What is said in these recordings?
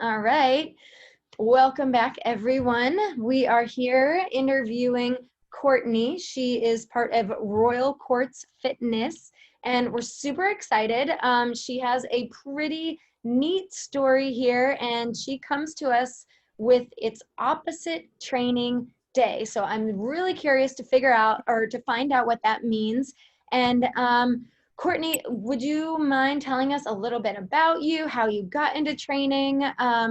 All right. Welcome back, everyone. We are here interviewing Courtney. She is part of Royal Quartz Fitness, and we're super excited. She has a pretty neat story here, and she comes to us with its opposite training day. So I'm really curious to figure out or to find out what that means. And Courtney, would you mind telling us a little bit about you, how you got into training,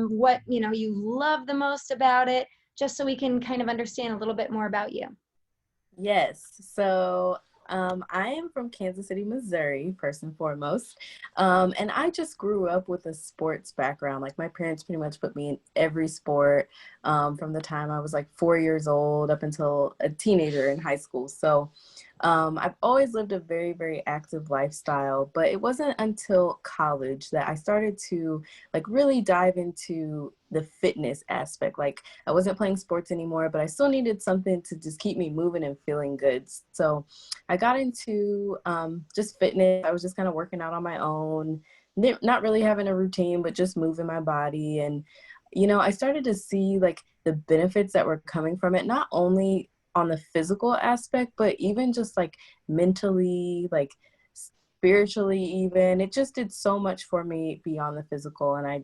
what you love the most about it, just so we can kind of understand a little bit more about you? Yes. I am from Kansas City, Missouri, first and foremost. And I just grew up with a sports background. Like my parents pretty much put me in every sport from the time I was like 4 years old up until a teenager in high school. I've always lived a very, very active lifestyle, but it wasn't until college that I started to like really dive into the fitness aspect. Like I wasn't playing sports anymore, but I still needed something to just keep me moving and feeling good. So I got into just fitness. I was just kind of working out on my own, not really having a routine, but just moving my body. And, I started to see like the benefits that were coming from it, not only on the physical aspect, but even just like mentally, like spiritually even. It just did so much for me beyond the physical. And I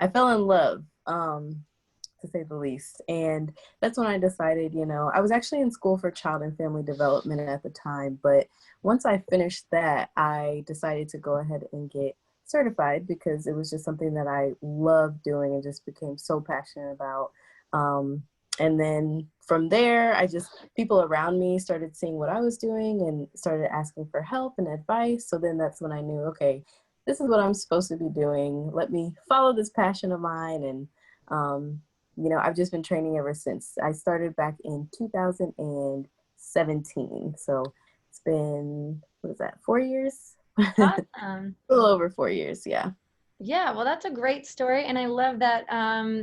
fell in love, to say the least. And that's when I decided, I was actually in school for child and family development at the time. But once I finished that, I decided to go ahead and get certified because it was just something that I loved doing and just became so passionate about. And then from there, people around me started seeing what I was doing and started asking for help and advice. So then that's when I knew, okay, this is what I'm supposed to be doing. Let me follow this passion of mine. And, I've just been training ever since. I started back in 2017. So it's been, what is that, 4 years? A Awesome. little over 4 years, yeah. Yeah, well, that's a great story, and I love that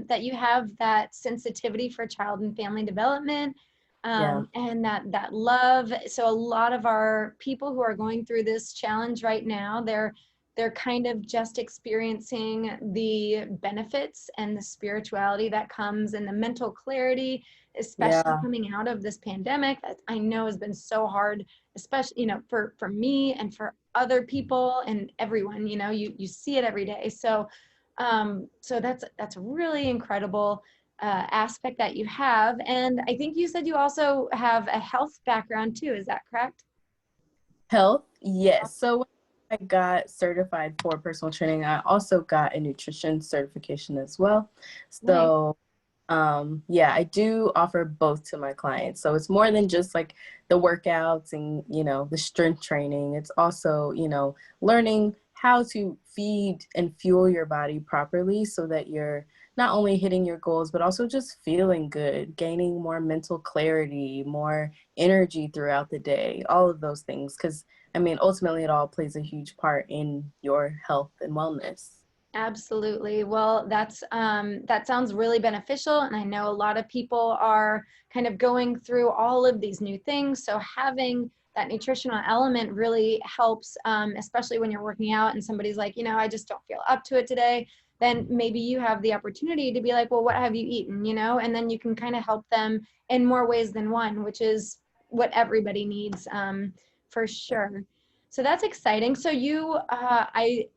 that you have that sensitivity for child and family development, Yeah. and that love. So a lot of our people who are going through this challenge right now, they're kind of just experiencing the benefits and the spirituality that comes and the mental clarity, especially Yeah. coming out of this pandemic that I know has been so hard, especially for me and for other people and everyone. You see it every day. So that's a really incredible aspect that you have. And I think you said you also have a health background too. Is that correct? Health, yes. So when I got certified for personal training, I also got a nutrition certification as well. Nice. So yeah, I do offer both to my clients. So it's more than just like the workouts and, the strength training. It's also, learning how to feed and fuel your body properly so that you're not only hitting your goals, but also just feeling good, gaining more mental clarity, more energy throughout the day, all of those things. Because, ultimately, it all plays a huge part in your health and wellness. Absolutely. Well, that sounds really beneficial, and I know a lot of people are kind of going through all of these new things. So having that nutritional element really helps, especially when you're working out and somebody's like, I just don't feel up to it today. Then maybe you have the opportunity to be like, well, what have you eaten? And then you can kind of help them in more ways than one, which is what everybody needs, for sure. So that's exciting. So I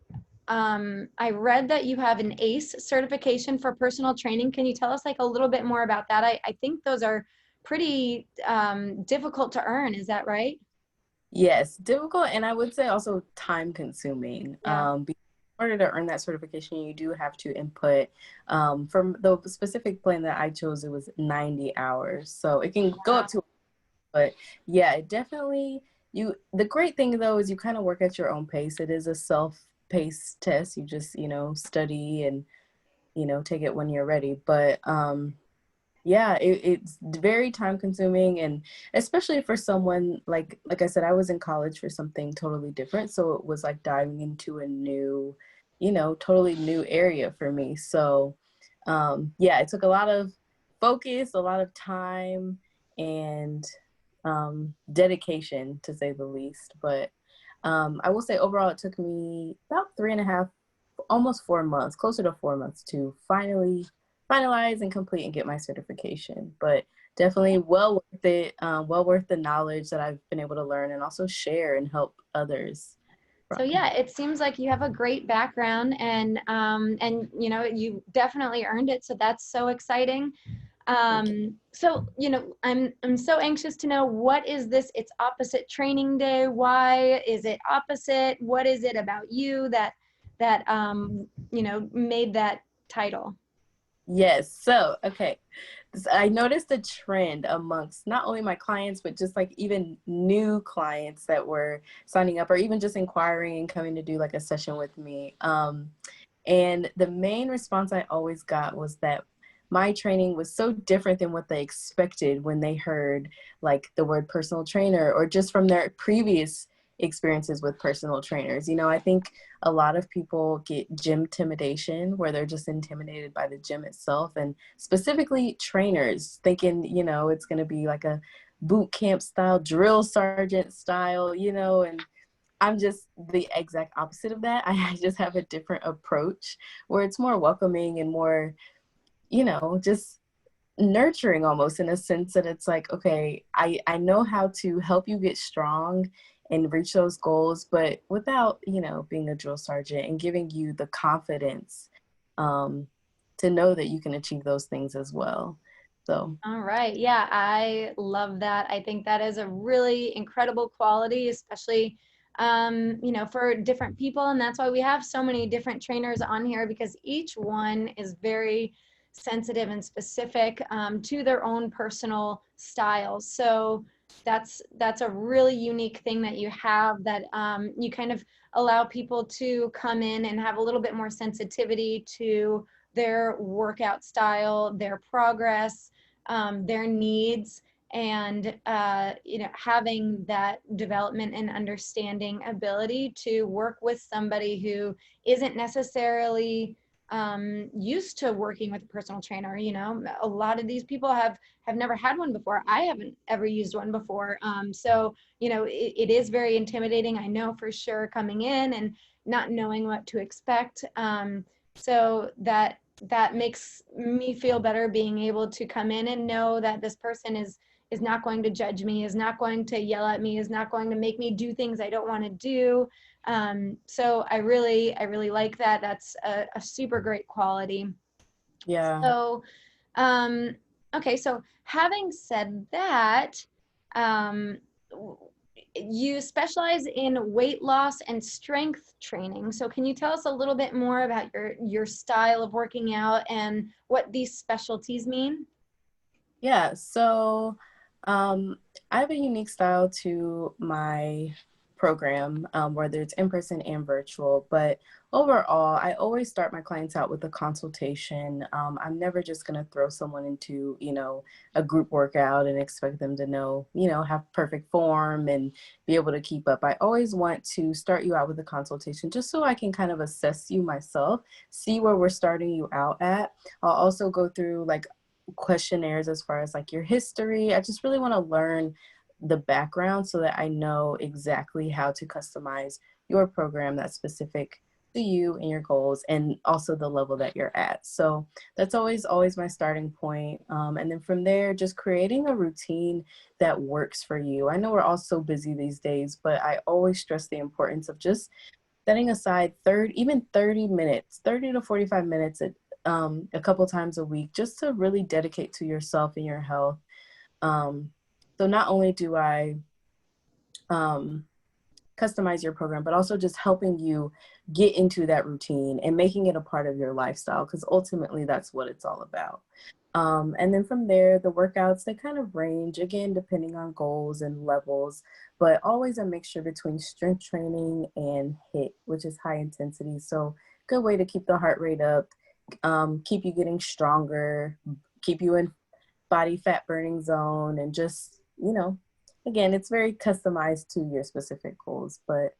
read that you have an ACE certification for personal training. Can you tell us like a little bit more about that? I think those are pretty difficult to earn. Is that right? Yes, difficult, and I would say also time consuming. Yeah. In order to earn that certification, you do have to input. From the specific plan that I chose, it was 90 hours, so it can go up to. But yeah, it definitely The great thing though is you kind of work at your own pace. It is a self-paced test. You just study and take it when you're ready. But yeah, it's very time consuming, and especially for someone like I said, I was in college for something totally different. So it was like diving into a new, totally new area for me. So yeah, it took a lot of focus, a lot of time, and dedication to say the least. But I will say overall, it took me about almost 4 months, closer to 4 months to finally finalize and complete and get my certification. But definitely well worth it, well worth the knowledge that I've been able to learn and also share and help others So from. yeah, it seems like you have a great background, and you know, you definitely earned it. So that's so exciting. So you know, I'm so anxious to know, what is this? It's opposite training day. Why is it opposite? What is it about you that you know, made that title? Yes. So, okay. I noticed a trend amongst not only my clients, but just like even new clients that were signing up or even just inquiring and coming to do like a session with me. And the main response I always got was that my training was so different than what they expected when they heard like the word personal trainer or just from their previous experiences with personal trainers. You know, I think a lot of people get gym intimidation where they're just intimidated by the gym itself, and specifically trainers thinking, you know, it's going to be like a boot camp style, drill sergeant style, you know, and I'm just the exact opposite of that. I just have a different approach where it's more welcoming and more, you know, just nurturing almost, in a sense that it's like, okay, I know how to help you get strong and reach those goals, but without, you know, being a drill sergeant, and giving you the confidence um, to know that you can achieve those things as well. So, All right. Yeah, I love that. I think that is a really incredible quality, especially, you know, for different people. And that's why we have so many different trainers on here, because each one is very sensitive and specific to their own personal styles. So that's a really unique thing that you have, that you kind of allow people to come in and have a little bit more sensitivity to their workout style, their progress, their needs, and you know, having that development and understanding ability to work with somebody who isn't necessarily used to working with a personal trainer. You know, a lot of these people have never had one before. I haven't ever used one before. So you know, it is very intimidating, I know for sure, coming in and not knowing what to expect. So that makes me feel better, being able to come in and know that this person is not going to judge me, is not going to yell at me, is not going to make me do things I don't want to do. So I really like that. That's a super great quality. yeah. So, um, okay, so having said that, um, you specialize in weight loss and strength training. So can you tell us a little bit more about your style of working out and what these specialties mean? Yeah, so um, I have a unique style to my program, whether it's in person and virtual. But overall, I always start my clients out with a consultation. I'm never just going to throw someone into, you know, a group workout and expect them to know, you know, have perfect form and be able to keep up. I always want to start you out with a consultation just so I can kind of assess you myself, see where we're starting you out at. I'll also go through like questionnaires as far as like your history. I just really want to learn the background so that I know exactly how to customize your program that's specific to you and your goals, and also the level that you're at. So that's always my starting point. And then from there, just creating a routine that works for you. I know we're all so busy these days, but I always stress the importance of just setting aside even 30 minutes, 30 to 45 minutes a couple times a week, just to really dedicate to yourself and your health. Um, so not only do I um, customize your program, but also just helping you get into that routine and making it a part of your lifestyle, because ultimately that's what it's all about. And then from there, the workouts, they kind of range, again, depending on goals and levels, but always a mixture between strength training and HIIT, which is high intensity. So good way to keep the heart rate up, keep you getting stronger, keep you in body fat burning zone, and just, you know, again, it's very customized to your specific goals. But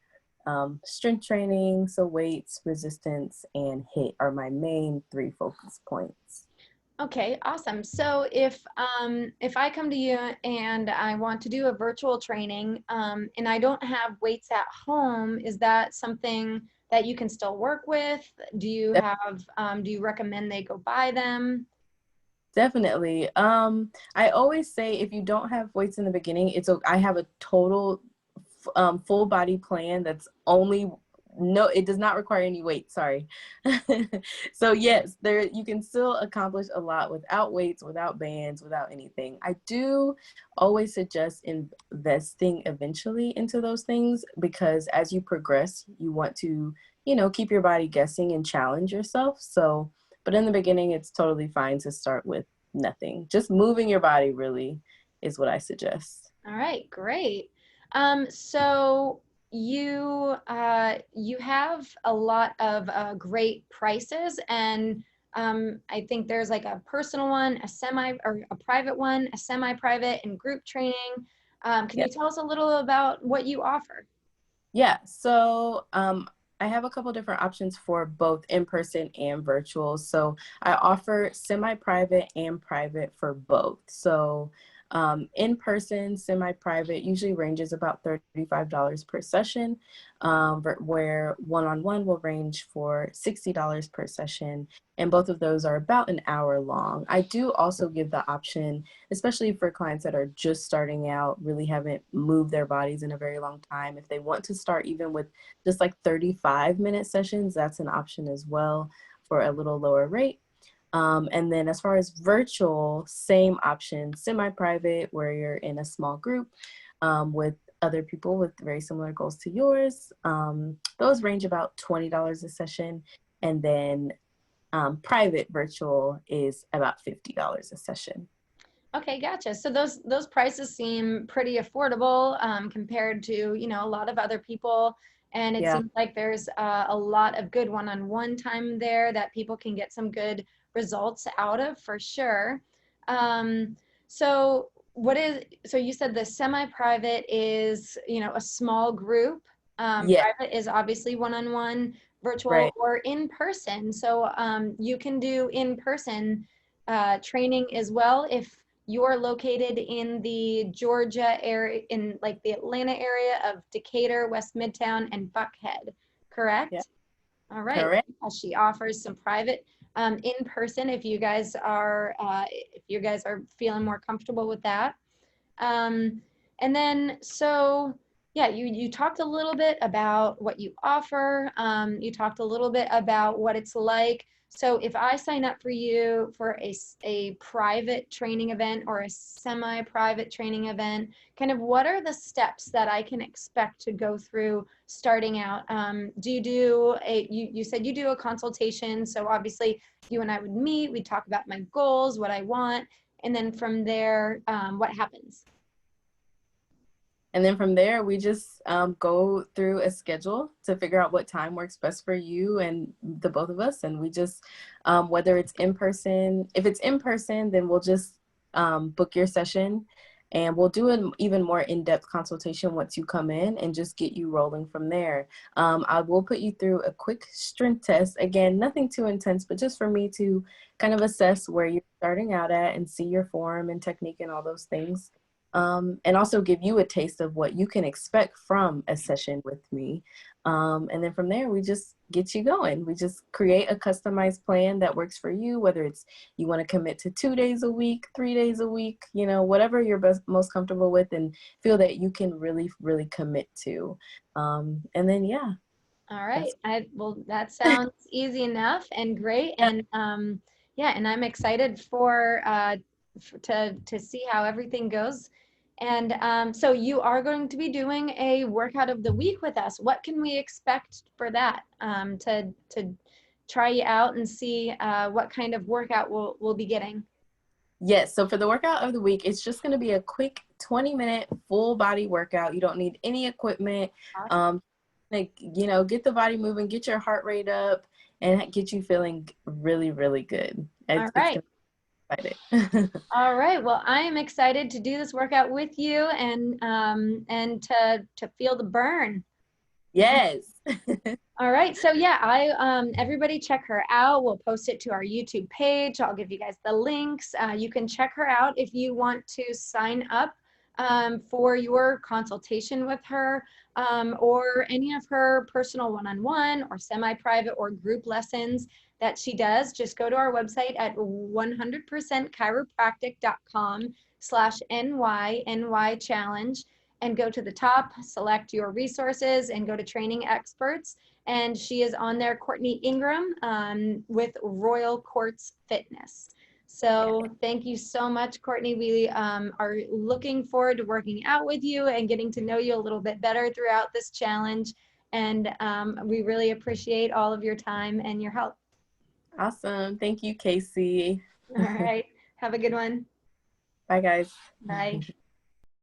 strength training, so weights, resistance, and HIIT are my main three focus points. Okay, awesome. So if I come to you and I want to do a virtual training, and I don't have weights at home, is that something that you can still work with? Do you have, do you recommend they go buy them? Definitely. I always say if you don't have weights in the beginning, I have a total full body plan that's only no, it does not require any weight. Sorry. So yes, there you can still accomplish a lot without weights, without bands, without anything. I do always suggest investing eventually into those things because as you progress, you want to, keep your body guessing and challenge yourself. So, but in the beginning, it's totally fine to start with nothing. Just moving your body really is what I suggest. All right, great. So you have a lot of great prices, and I think there's like a personal one, a semi or a private one, a semi-private, and group training. Can you tell us a little about what you offer? Yeah, so I have a couple different options for both in-person and virtual. So I offer semi-private and private for both. So in-person, semi-private usually ranges about $35 per session, where one-on-one will range for $60 per session. And both of those are about an hour long. I do also give the option, especially for clients that are just starting out, really haven't moved their bodies in a very long time. If they want to start even with just like 35-minute sessions, that's an option as well for a little lower rate. And then as far as virtual, same option, semi-private, where you're in a small group with other people with very similar goals to yours. Those range about $20 a session. And then private virtual is about $50 a session. Okay, gotcha. So those prices seem pretty affordable compared to, a lot of other people. And it Yeah. seems like there's a lot of good one-on-one time there that people can get some good results out of for sure. Um, so you said the semi-private is, a small group. Yeah. Private is obviously one-on-one, virtual Right. or in person. So you can do in person training as well if you're located in the Georgia area, in like the Atlanta area of Decatur, West Midtown, and Buckhead, Yeah. correct? All right. Correct. She offers some private in person if you guys are feeling more comfortable with that. Um, and then, so yeah, you talked a little bit about what you offer. You talked a little bit about what it's like. So if I sign up for you for a private training event or a semi-private training event, kind of what are the steps that I can expect to go through starting out? Do you do you said you do a consultation. So obviously you and I would meet, we'd talk about my goals, what I want, and then from there, what happens? And then from there, we just go through a schedule to figure out what time works best for you and the both of us. And we just, whether it's in person, if it's in person, then we'll just book your session and we'll do an even more in-depth consultation once you come in and just get you rolling from there. I will put you through a quick strength test. Again, nothing too intense, but just for me to kind of assess where you're starting out at and see your form and technique and all those things. And also give you a taste of what you can expect from a session with me. And then from there, we just get you going. We just create a customized plan that works for you, whether it's you want to commit to 2 days a week, 3 days a week, whatever you're most comfortable with and feel that you can really, really commit to. And then, yeah. All right. Well, that sounds easy enough and great. Yeah. And yeah, and I'm excited to see how everything goes. And so you are going to be doing a workout of the week with us. What can we expect for that? To try you out and see what kind of workout we'll be getting. Yes. So for the workout of the week, it's just going to be a quick 20-minute full body workout. You don't need any equipment. Awesome. Get the body moving, get your heart rate up, and get you feeling really, really good. All It's right. going to be exciting. All right. Well, I am excited to do this workout with you and to feel the burn. Yes. All right. So yeah, everybody check her out. We'll post it to our YouTube page. I'll give you guys the links. You can check her out if you want to sign up for your consultation with her, or any of her personal one-on-one or semi-private or group lessons that she does, just go to our website at 100percentchiropractic.com/NY challenge and go to the top, select your resources, and go to training experts. And she is on there, Courtney Ingram, with Royal Quartz Fitness. So thank you so much, Courtney. We are looking forward to working out with you and getting to know you a little bit better throughout this challenge. And we really appreciate all of your time and your help. Awesome. Thank you, Casey. All right. Have a good one. Bye, guys. Bye.